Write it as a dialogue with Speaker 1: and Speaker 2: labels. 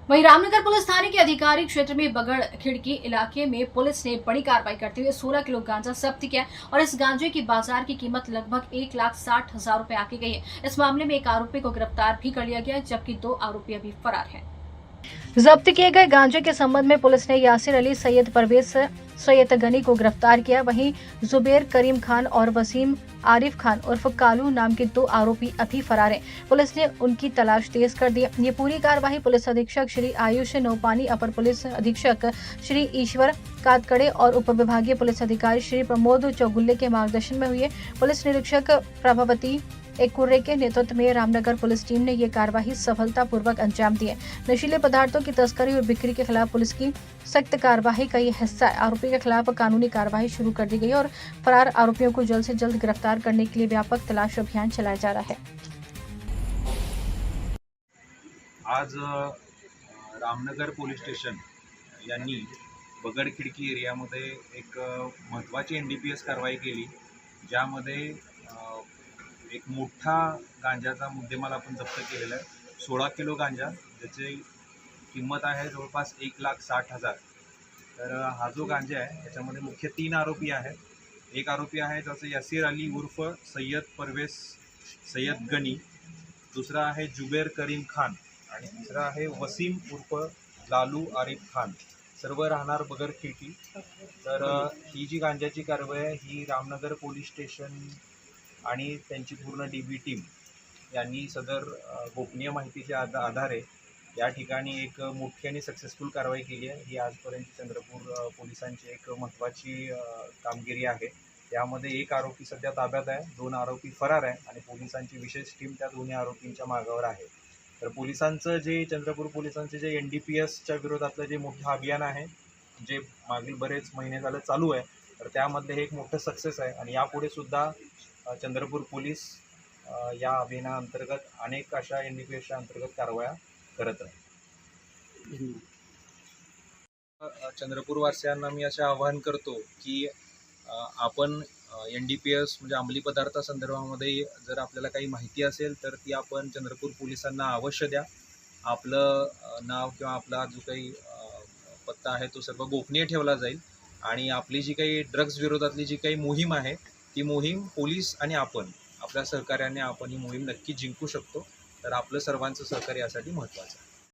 Speaker 1: वहीं रामनगर पुलिस थाने के अधिकारी क्षेत्र में बगड़ खिड़की इलाके में पुलिस ने बड़ी कार्रवाई करते हुए 16 किलो गांजा जब्त किया और इस गांजे की बाजार की कीमत लगभग 1,60,000 रुपए आकी गई है। इस मामले में एक आरोपी को गिरफ्तार भी कर लिया गया, जबकि 2 आरोपी अभी फरार हैं। जब्त किए गए गांजे के संबंध में पुलिस ने यासिर अली, सैयद परवेज, सैयद गनी को गिरफ्तार किया। वहीं जुबेर करीम खान और वसीम आरिफ खान उर्फ कालू नाम के 2 आरोपी अभी फरार हैं। पुलिस ने उनकी तलाश तेज कर दी। ये पूरी कार्रवाई पुलिस अधीक्षक श्री आयुष नौपानी, अपर पुलिस अधीक्षक श्री ईश्वर कातकड़े और उप विभागीय पुलिस अधिकारी श्री प्रमोद चौगुल्ले के मार्गदर्शन में हुई है। पुलिस निरीक्षक प्रभावती एकुर्रे के नेतृत्व में रामनगर पुलिस टीम ने ये कार्रवाई सफलतापूर्वक अंजाम दी है। नशीले पदार्थों की तस्करी और बिक्री के खिलाफ पुलिस की सख्त कार्रवाई का ये हिस्सा है। आरोपी के खिलाफ कानूनी कार्रवाई शुरू कर दी गई और फरार आरोपियों को जल्द से जल्द गिरफ्तार करने के लिए व्यापक तलाश अभियान चलाया जा रहा है।
Speaker 2: आज रामनगर पोलीस स्टेशन यांनी बगड खिडकी एरियामध्ये एक महत्त्वाची NDPS कारवाई केली, ज्यामध्ये एक मोठा गांजाचा मुद्देमाल आपण जप्त केलेला आहे। 16 किलो गांजा, ज्याची किंमत आहे जवळपास 1,60,000। तर हा जो गांजा आहे त्याच्यामध्ये मुख्य 3 आरोपी आहेत। एक आरोपी आहे ज्याचं यासिर अली उर्फ सैयद परवेज सैयद गनी, दुसरा आहे जुबेर करीम खान आणि तिसरा आहे वसीम उर्फ लालू आरिफ खान, सर्व राहणार बगड खिडकी। तर ही जी गांजाची कारवाई आहे ही रामनगर पोलीस स्टेशन आणि त्यांची पूर्ण DB टीम यांनी सदर गोपनीय माहितीच्या आधारे या ठिकाणी एक मोठी आणि सक्सेसफुल कारवाई केली आहे। ही आजपर्यंत चंद्रपूर पोलिसांची एक महत्त्वाची कामगिरी आहे। यामध्ये एक आरोपी सध्या ताब्यात आहे, 2 आरोपी फरार आहे आणि पोलिसांची विशेष टीम त्या दोन्ही आरोपींच्या मागावर आहे। तर पोलिसांचं जे चंद्रपूर पोलिसांचे जे NDPSच्या विरोधातलं जे मोठं अभियान आहे, जे मागील बरेच महिने झालं चालू आहे, तर त्यामध्ये हे एक मोठं सक्सेस आहे आणि यापुढे सुद्धा चंद्रपूर पोलीस या अभियानाअंतर्गत अनेक अशा NDPSच्या अंतर्गत कारवाया करत आहे। चंद्रपूर वासियांना मी असे आवाहन करतो की आपण NDPS म्हणजे अंमली पदार्थासंदर्भामध्ये जर आपल्याला काही माहिती असेल तर ती आपण चंद्रपूर पोलिसांना अवश्य द्या। आपलं नाव किंवा आपला जो काही पत्ता आहे तो सर्व गोपनीय ठेवला जाईल आणि आपली जी काही ड्रग्ज विरोधातली जी काही मोहीम आहे ती मोहीम पोलीस आणि आपण आपल्या सहकार्याने आपण ही मोहीम नक्की जिंकू शकतो। तर आपलं सर्वांचं सहकार्य यासाठी महत्त्वाचं आहे।